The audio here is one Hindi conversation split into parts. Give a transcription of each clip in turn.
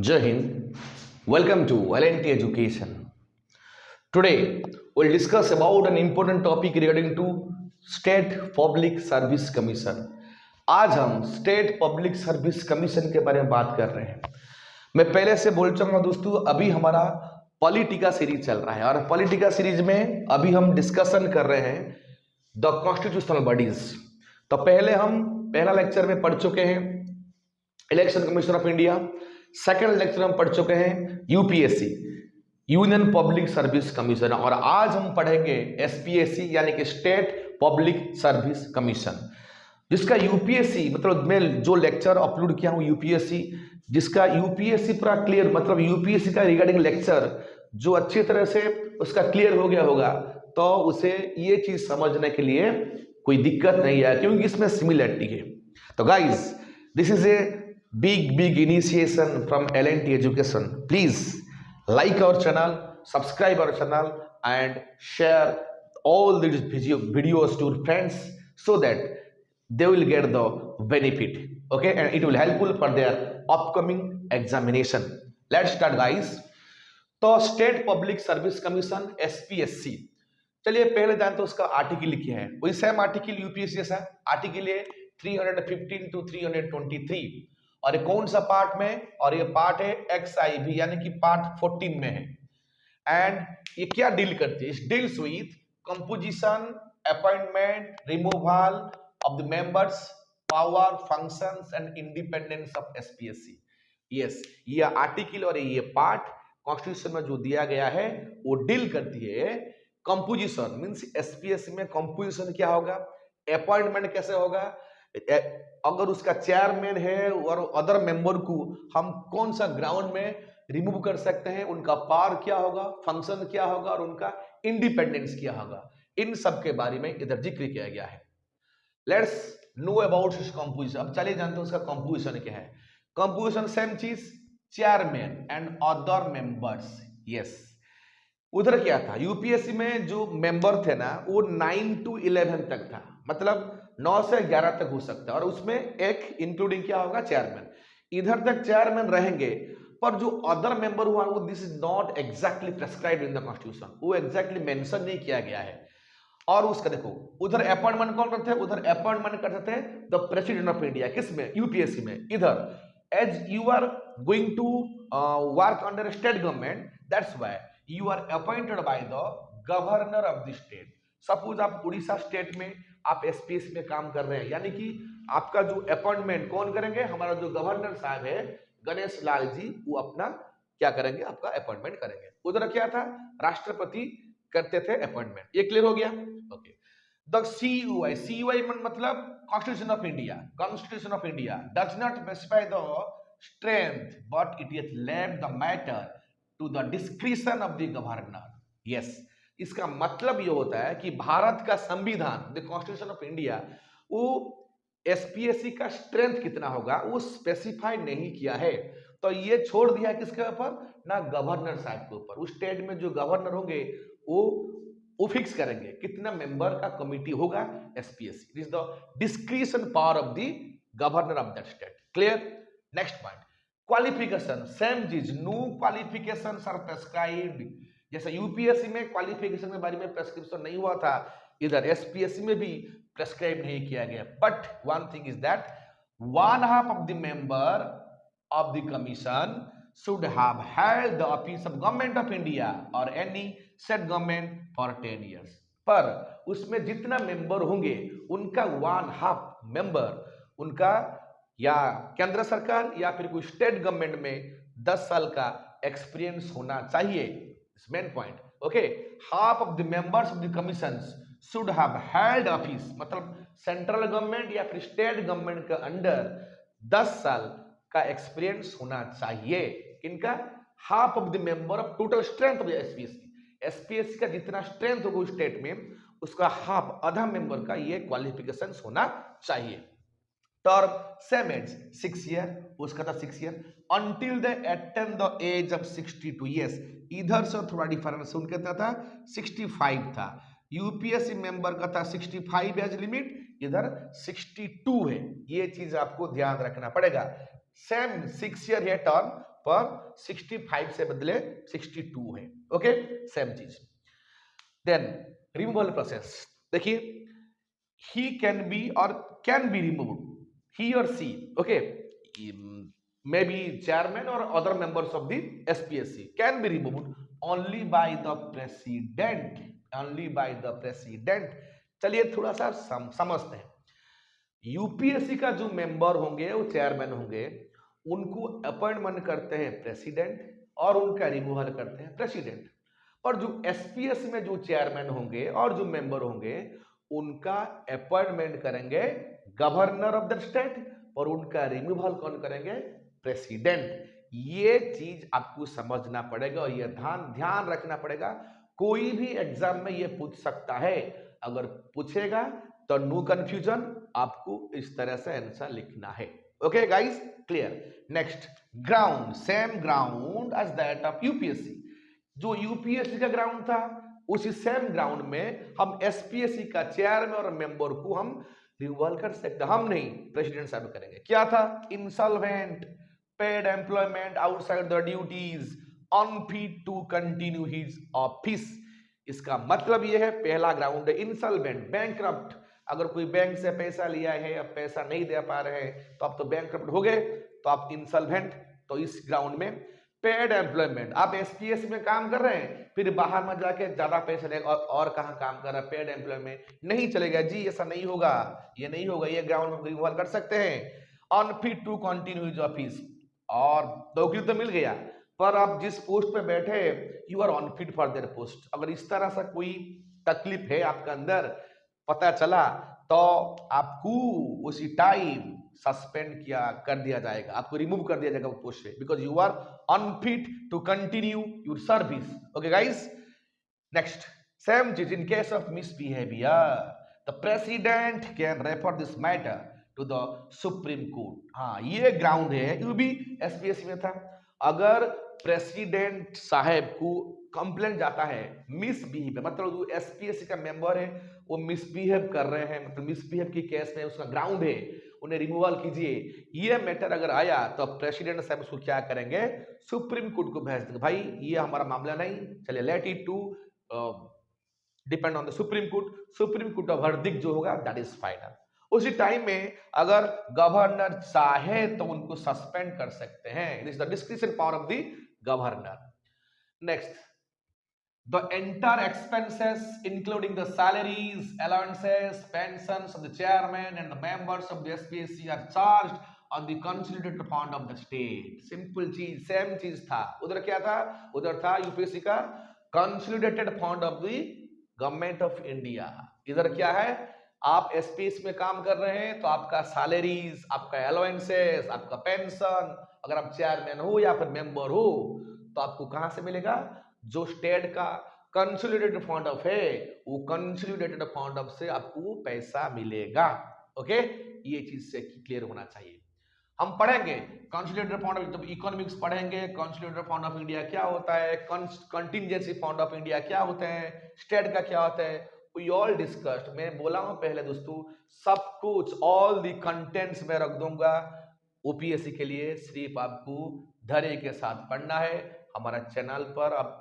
Jai Hind. Welcome to L&T Education. Today, we'll discuss about an important topic regarding to State Public Service Commission. आज हम स्टेट पब्लिक सर्विस कमीशन के बारे में बात कर रहे हैं। मैं पहले से बोल चुका हूं दोस्तों, अभी हमारा पॉलिटिका सीरीज चल रहा है और पॉलिटिका सीरीज में अभी हम डिस्कशन कर रहे हैं द कॉन्स्टिट्यूशनल बॉडीज। तो पहला लेक्चर में पढ़ चुके हैं election commission of India. Second lecture हम पढ़ चुके हैं UPSC, union public service commission, और आज हम पढ़ेंगे एसपीएससी यानी कि स्टेट पब्लिक सर्विस कमीशन, जिसका यूपीएससी मतलब मैं जो लेक्चर अपलोड किया हूं यूपीएससी, जिसका यूपीएससी पूरा क्लियर मतलब यूपीएससी का रिगार्डिंग लेक्चर जो अच्छी तरह से उसका क्लियर हो गया होगा तो उसे ये चीज समझने के लिए कोई दिक्कत नहीं है, क्योंकि इसमें सिमिलरिटी है। तो guys, this is a big initiation from L&T Education. Please like our channel, subscribe our channel and share all these videos to your friends so that they will get the benefit, okay, and it will helpful for their upcoming examination. Let's start guys. तो state public service commission SPSC, चलिए पहले जानते हैं उसका आर्टिकल क्या है। वही सेम आर्टिकल यूपीएससी जैसा आर्टिकल है 315 to 323, और ये कौन सा पार्ट में, और ये पार्ट है XIV यानी कि पार्ट 14 में है। एंड ये क्या डील करती है? It deals with composition, appointment, removal of the members, power, functions and independence of SPSC. Yes, ये आर्टिकल और ये पार्ट कॉन्स्टिट्यूशन में जो दिया गया है वो डील करती है कंपोजिशन, मींस एसपीएससी में कंपोजिशन क्या होगा, अपॉइंटमेंट कैसे होगा, अगर उसका चेयरमैन है और अदर मेंबर को हम कौन सा ग्राउंड में रिमूव कर सकते हैं, उनका पावर क्या होगा, फंक्शन क्या होगा और उनका इंडिपेंडेंस क्या होगा, इन सब के बारे में इधर जिक्र किया गया है। Let's know about his composition. अब चलिए जानते हैं उसका कंपोजिशन क्या है। कंपोजिशन सेम चीज, chairman and other members. Yes, उधर क्या था यूपीएससी में जो मेंबर थे ना वो 9 to 11 तक था, मतलब 9 से 11 तक हो सकता है, और उसमें एक इंक्लूडिंग क्या होगा, चेयरमैन। इधर तक चेयरमैन रहेंगे, पर जो अदर मेंबर हुआ वो this is not exactly prescribed in the constitution, वो एग्जैक्टली मेंशन नहीं किया गया है। और उसका देखो उधर अपॉइंटमेंट कौन करते थे, उधर अपॉइंटमेंट करते थे द प्रेसिडेंट ऑफ इंडिया। किसमें? यूपीएससी में। इधर as you are going to work under state government, that's why you are appointed by the governor of the state. Suppose आप उड़ीसा स्टेट में आप एसपीएस में काम कर रहे हैं, यानी कि आपका जो अपॉइंटमेंट कौन करेंगे, हमारा जो गवर्नर साहब है गणेश लाल जी, वो अपना क्या करेंगे, आपका अपॉइंटमेंट करेंगे। उधर क्या था, राष्ट्रपति करते थे अपॉइंटमेंट। ये क्लियर हो गया? ओके। द सीयूआई मतलब constitution of India. Constitution of India does not specify the strength but it is left the matter to the discretion of the governor. Yes, इसका मतलब ये होता है कि भारत का संविधान द कॉन्स्टिट्यूशन ऑफ इंडिया वो एसपीएससी का स्ट्रेंथ कितना होगा वो स्पेसिफाई नहीं किया है, तो ये छोड़ दिया किसके ऊपर, ना गवर्नर साहब के ऊपर। उस स्टेट में जो गवर्नर होंगे वो फिक्स करेंगे कितना मेंबर का कमिटी होगा SPSC. It is the discretion power of the governor of that state. Clear? Next point, qualification same चीज, नो क्वालिफिकेशंस आर प्रेस्क्राइब्ड। जैसे यूपीएससी में क्वालिफिकेशन के बारे में प्रेस्क्रिप्शन नहीं हुआ था, इधर एसपीएससी में भी प्रेस्क्राइब नहीं किया गया। But one thing is that 1/2 of the member of the commission should have held the office of government of India or any state government for 10 years। पर उसमें जितना मेंबर होंगे उनका 1/2 मेंबर उनका या केंद्र सरकार या फिर कोई स्टेट गवर्नमेंट में 10 साल का एक्सपीरियंस होना चाहिए। Main point, okay. Half of the members of the commissions should have held office, मतलब सेंट्रल गवर्नमेंट या फिर स्टेट गवर्नमेंट के अंडर 10 साल का एक्सपीरियंस होना चाहिए। इनका half of the member of total strength of SPSC. SPSC का जितना स्ट्रेंथ होगा उस स्टेट में उसका हाफ, आधा मेंबर का ये क्वालिफिकेशंस होना चाहिए। टर्म सेम एज 6 ईयर, उसका था 6 year until they attain the age of 62 years। इधर से थोड़ा डिफरेंस, उनके था 65 था, यूपीएससी मेंबर का था 65 एज लिमिट, इधर 62 है। ये चीज आपको ध्यान रखना पड़ेगा। सेम 6 ईयर है टर्म, पर 65 से बदले 62 है। ओके, सेम चीज। देन रिमूवल प्रोसेस देखिए, he can be or can be removed, he or she, okay, maybe chairman or other members of the SPSC can be removed only by the president, only by the president। चलिए थोड़ा सा समझते हैं। यूपीएससी का जो मेंबर होंगे वो चेयरमैन होंगे, उनको अपॉइंटमेंट करते हैं प्रेसिडेंट और उनका रिमूवल करते हैं प्रेसिडेंट। और जो एसपीएससी में जो चेयरमैन होंगे और जो मेंबर होंगे उनका अपॉइंटमेंट करेंगे गवर्नर ऑफ द स्टेट और उनका रिमूवल कौन करेंगे? प्रेसिडेंट। ये चीज आपको समझना पड़ेगा और ये ध्यान रखना पड़ेगा। कोई भी एग्जाम में ये पूछ सकता है, अगर पूछेगा तो नो कंफ्यूजन, आपको इस तरह से आंसर लिखना है। Okay guys, clear. Next, ground, same ground as that of UPSC. जो यूपीएससी का ग्राउंड था उसी सेम ग्राउंड में हम एसपीएससी का चेयरमैन और मेंबर को हम रिमूवल कर सकते, हम नहीं, प्रेसिडेंट साहब करेंगे। क्या था? Insolvent, paid employment outside the duties, unfit to continue his office. इसका मतलब यह है, पहला ग्राउंड है इंसॉल्वेंट, बैंकक्रप्ट। अगर कोई बैंक से पैसा लिया है, अब पैसा नहीं दे पा रहे हैं, तो आप तो बैंकक्रप्ट हो गए, तो आप इंसॉल्वेंट। तो इस ग्राउंड में पेड एम्प्लॉयमेंट, आप एसपीएस में काम कर रहे हैं, फिर बाहर में जाके ज्यादा पैसे लेगा और कहां काम कर रहा है, पेड एम्प्लॉयमेंट नहीं चलेगा जी, ऐसा नहीं होगा, ये नहीं होगा, ये ग्राउंड में रिमूवल कर सकते हैं। Unfit to continue his office, और नौकरी तो मिल गया पर आप जिस पोस्ट पे बैठे you are unfit for their post. अगर इस तरह से कोई तकलीफ है आपके अंदर, पता चला, तो आपको उसी टाइम सस्पेंड कर दिया जाएगा, आपको रिमूव कर दिया जाएगा वो पोस्ट से, because you are unfit to continue your service. Okay guys, next, same चीज in case of misbehaviour, the president can refer this matter to the supreme court. हाँ, ये ग्राउंड है, ये भी एसपीएससी में था। अगर प्रेसिडेंट साहब को कंप्लेंट जाता है मिसबिहेव, मतलब जो एसपीएससी का मेंबर है वो मिसबिहेव कर रहे हैं, मतलब मिसबिहेव की केस में उसका ग्राउंड है, उन्हें रिमूवल कीजिए, ये मैटर अगर आया तो प्रेसिडेंट साहब उसको क्या करेंगे? सुप्रीम कोर्ट को भेज देंगे, भाई ये हमारा मामला नहीं, चलिए let it to depend on the supreme court. Supreme court का वर्डिक्ट जो होगा दैट इज फाइनल। उसी टाइम में अगर गवर्नर चाहे तो उनको सस्पेंड कर सकते हैं, it is the discretion power of the governor. Next, the entire expenses including the salaries, allowances, pensions of the chairman and the members of the SPSC are charged on the consolidated fund of the state। Simple चीज, सेम चीज था, उधर क्या था? उधर था यूपीएससी का consolidated fund of the government of India. इधर क्या है? आप एसपीएस में काम कर रहे हैं तो आपका सैलरीज, आपका अलाउंसेस, आपका पेंशन, अगर आप चेयरमैन हो या फिर मेंबर हो तो आपको कहां से मिलेगा? जो स्टेट का कंसोलिडेटेड फंड ऑफ है वो कंसोलिडेटेड फंड ऑफ से आपको पैसा मिलेगा। ओके, ये चीज से क्लियर होना चाहिए। हम पढ़ेंगे कंसोलिडेटेड फंड ऑफ, जब इकोनॉमिक्स पढ़ेंगे कंसोलिडेटेड फंड ऑफ इंडिया क्या होता है, कंटिजेंसी फंड ऑफ इंडिया क्या होता है, स्टेट का क्या होता है, वी ऑल डिस्कस्ड। मैं बोला हूं पहले दोस्तों, सब कुछ ऑल दी कंटेंट्स में रख दूंगा। ओपीएससी के लिए सिर्फ आपको धैर्य के साथ पढ़ना है। हमारा चैनल पर आप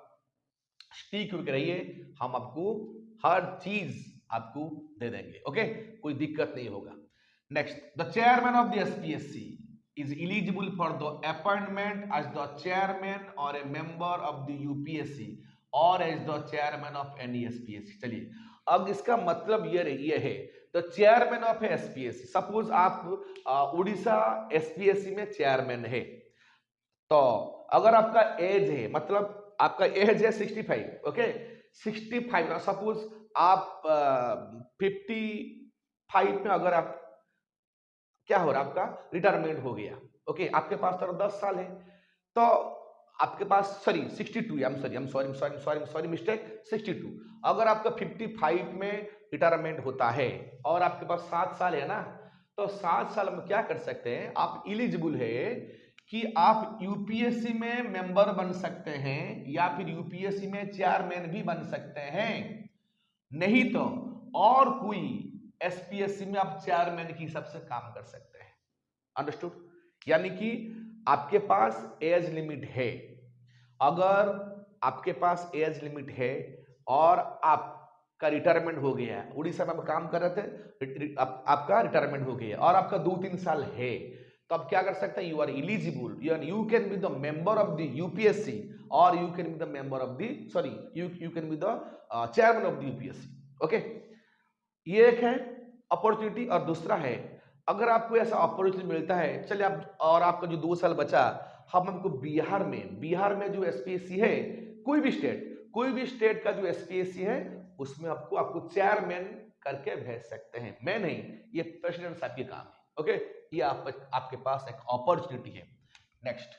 स्टिक करके रहिए, हम आपको हर चीज आपको दे देंगे। ओके, कोई दिक्कत नहीं होगा। Next, the chairman of the SPSC is eligible for the appointment as the chairman or a member of the UPSC or as the chairman of any SPSC। चलिए, अब इसका मतलब ये है, the chairman of SPSC, suppose आप उड़ीसा एसपीएससी में चेयरमैन है, तो अगर आपका एज है, मतलब आपका एज है 65, ओके 65, सपोज आप 55 में अगर आप क्या हो रहा है, आपका रिटायरमेंट हो गया, ओके आपके पास तो 10 साल है, तो आपके पास सॉरी 62, सॉरी मिस्टेक 62। अगर आपका 55 में रिटायरमेंट होता है और आपके पास 7 साल है ना, तो 7 साल में क्या कर सकते हैं, आप एलिजिबल है कि आप यूपीएससी में मेंबर बन सकते हैं या फिर यूपीएससी में चेयरमैन भी बन सकते हैं, नहीं तो और कोई एसपीएससी में आप चेयरमैन की हिसाब से काम कर सकते हैं। अंडरस्टूड? यानी कि आपके पास एज लिमिट है, अगर आपके पास एज लिमिट है और आपका रिटायरमेंट हो गया है, उड़ीसा में आप काम कर रहे थे, आपका रिटायरमेंट हो गया और आपका 2-3 साल है, तो आप क्या कर सकते हैं, you are eligible, you can be the member of the UPSC और you can be the member of the sorry you can be the chairman of the UPSC. Okay, ये एक है अपॉर्चुनिटी। और दूसरा है, अगर आपको ऐसा अपॉर्चुनिटी मिलता है, चलिए आप और आपका जो 2 साल बचा, हम हमको बिहार में जो एसपीएससी है, कोई भी स्टेट का जो एसपीएससी है उसमें आपको चेयरमैन करके भेज सकते हैं। मैं नहीं, ये प्रेसिडेंट साहब के काम है। ओके, ये आपके पास एक अपॉर्चुनिटी है। Next,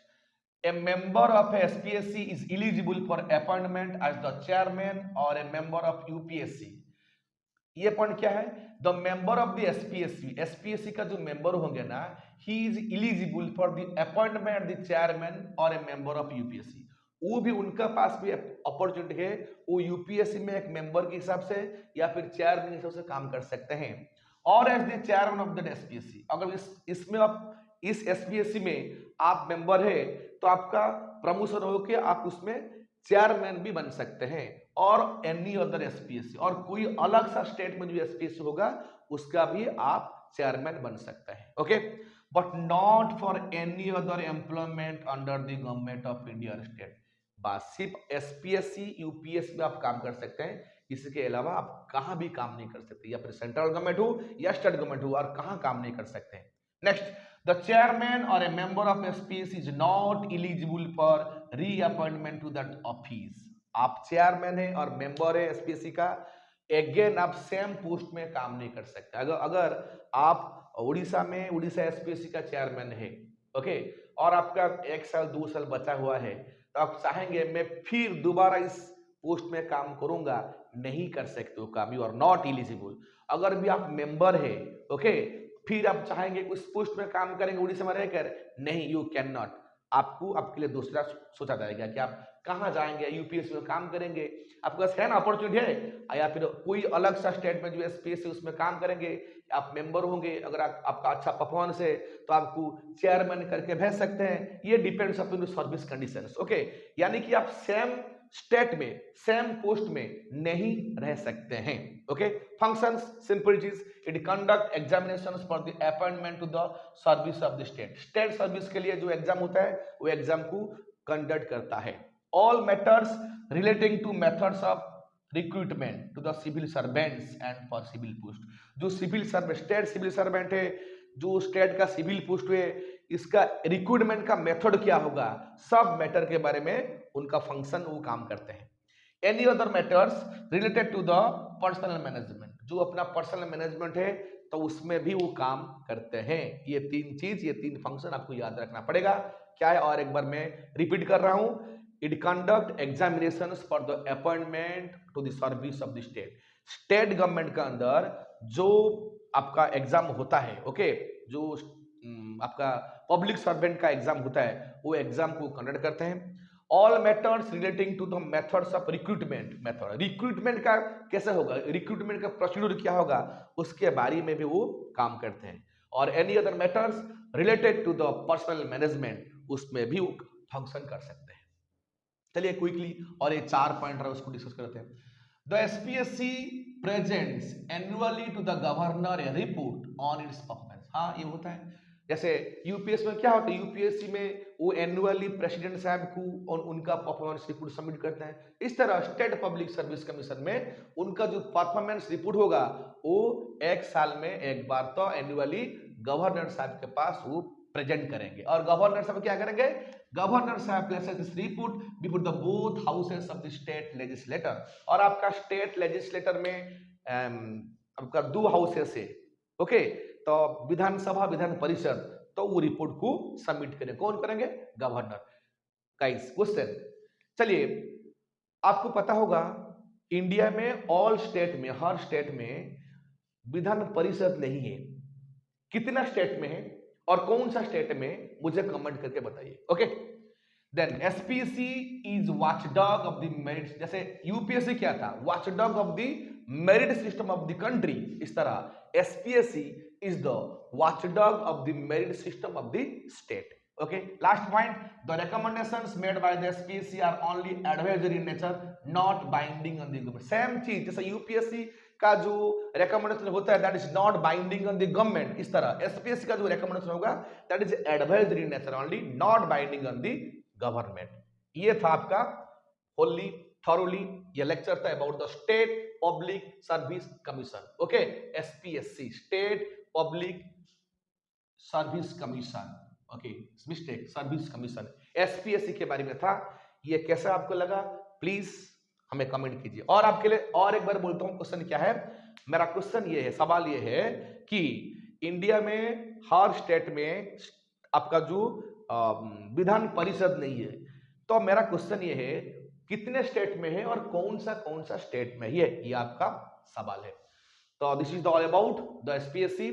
a member of a SPSC is eligible for appointment as the chairman or a member of UPSC। ये पॉइंट क्या है, the member of the SPSC का जो मेंबर होंगे ना, he is eligible for the appointment the chairman और ए मेंबर ऑफ यूपीएससी। वो भी उनका पास भी अपॉर्चुनिटी है, वो यूपीएससी में एक मेंबर के हिसाब से या फिर चेयरमैन के हिसाब से काम कर सकते हैं। और as the chairman of the SPSC, अगर इसमें आप इस एसपीएससी में आप मेंबर है तो आपका प्रमोशन होकर आप उसमें चेयरमैन भी बन सकते हैं। और एनी अदर एसपीएससी, और कोई अलग सा स्टेट में जो एसपीएससी होगा उसका भी आप चेयरमैन बन सकते हैं। Okay, but not for any other employment under the government of India state. बस सिर्फ एसपीएससी यूपीएससी में आप काम कर सकते हैं, इसके अलावा आप कहां भी काम नहीं कर सकते, या फिर सेंट्रल गवर्नमेंट हो या स्टेट गवर्नमेंट हो, और कहां काम नहीं कर सकते हैं। Next, the chairman or a member of SPSC is not eligible for reappointment to that office। आप चेयरमैन है और मेंबर है एसपीएससी का, अगेन आप सेम पोस्ट में काम नहीं कर सकते। अगर आप उड़ीसा एसपीएससी का चेयरमैन है, ओके, और आपका 1 साल 2 साल बचा हुआ है, तो आप चाहेंगे मैं फिर दोबारा इस पोस्ट में काम करूंगा, नहीं कर सकते हो काम, यू आर नॉट एलिजिबल। अगर भी आप मेंबर है, ओके, फिर आप चाहेंगे उस पोस्ट में काम करेंगे उड़ीसा में रहकर, नहीं, यू कैन नॉट। आपके लिए दूसरा सोचा जाएगा कि आप कहाँ जाएंगे, यूपीएससी में काम करेंगे, आपके पास है ना अपॉर्चुनिटी है, या फिर कोई अलग सा स्टेट में जो एसपीएससी उसमें काम करेंगे, आप मेंबर होंगे, अगर आपका अच्छा परफॉर्मेंस है तो आपको चेयरमैन करके भेज सकते हैं। ये depends upon service conditions. Okay, यानी कि आप सेम स्टेट में सेम पोस्ट में नहीं रह सकते हैं। ओके, फंक्शंस सिंपल चीज, it conduct examinations for the appointment to the service of the state service के लिए जो एग्जाम होता है वो एग्जाम को कंडक्ट करता है। All matters relating to methods of recruitment to the civil servants and for civil post. जो स्टेट सिविल सर्वेंट है, जो स्टेट का सिविल पोस्ट है, इसका रिक्रूटमेंट का मेथड क्या होगा, सब मैटर के बारे में उनका फंक्शन वो काम करते हैं। Any other matters related to the personal management, जो अपना पर्सनल मैनेजमेंट है तो उसमें भी वो काम करते हैं। ये 3 फंक्शन आपको याद रखना पड़ेगा। क्या है, और एक बार मैं रिपीट कर रहा हूं, it conduct examinations for the appointment to the service of the state government का अंदर जो आपका एग्जाम होता है, ओके, जो आपका पब्लिक सर्वेंट का एग्जाम होता है, वो एग्जाम को कंडक्ट करते हैं। All matters relating to the methods of recruitment का कैसे होगा, रिक्रूटमेंट का प्रोसीड्यूर क्या होगा, उसके बारे में भी वो काम करते हैं। और any other matters related to the personal management, उसमें भी वो फंक्शन कर सकते हैं। चलिए क्विकली और ये 4 पॉइंट रहा उसको डिस्कस करते हैं। The SPSC presents annually to the governor a report on its performance. हाँ, ये होता है। जैसे यूपीएससी में क्या होता है, यूपीएससी में वो एनुअली प्रेसिडेंट साहब को और उनका परफॉर्मेंस रिपोर्ट सबमिट करते हैं। इस तरह स्टेट पब्लिक सर्विस कमीशन में उनका जो परफॉर्मेंस रिपोर्ट होगा वो 1 साल में एक बार तो एनुअली गवर्नर साहब के पास वो प्रेजेंट करेंगे। और गवर्नर साहब क्या करेंगे, गवर्नर साहब places this report before the both houses of the state legislator. और आपका स्टेट लेजिस्लेटर में आपका 2 हाउसेस है, ओके, तो विधानसभा विधान परिषद, तो वो रिपोर्ट को सबमिट करें, कौन करेंगे, गवर्नर। गाइस क्वेश्चन, चलिए आपको पता होगा इंडिया में ऑल स्टेट में, हर स्टेट में विधान परिषद नहीं है। कितना स्टेट में है और कौन सा स्टेट में, मुझे कमेंट करके बताइए। Okay, then SPSC is watchdog of the merit. जैसे यूपीएससी क्या था, watchdog of the merit system of the country, इस तरह SPSC is the watchdog of the merit system of the state. Okay, last point, the recommendations made by the SPSC are only advisory in nature, not binding on the government. Same चीज जैसे यूपीएससी का जो रिकमेंडेशन होता है that is not binding on the government, इस तरह एसपीएससी का जो रिकमेंडेशन होगा that is advisory in nature only, not binding on the government. ये था आपका होली थॉरोली ये लेक्चर था about the state public service commission. Okay, SPSC state public service commission, okay mistake, service commission SPSC के बारे में था। ये कैसा आपको लगा प्लीज हमें कमेंट कीजिए। और आपके लिए और एक बार बोलता हूं क्वेश्चन क्या है, मेरा क्वेश्चन ये है, सवाल ये है कि इंडिया में हर स्टेट में आपका जो विधान परिषद नहीं है, तो मेरा क्वेश्चन ये है कितने स्टेट में है और कौन सा स्टेट में है, ये आपका सवाल है। तो this is all about the SPSC.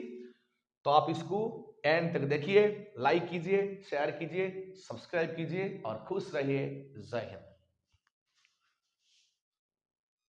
तो आप इसको एंड तक देखिए, लाइक कीजिए, शेयर कीजिए, सब्सक्राइब कीजिए और खुश रहिए। जय हिंद।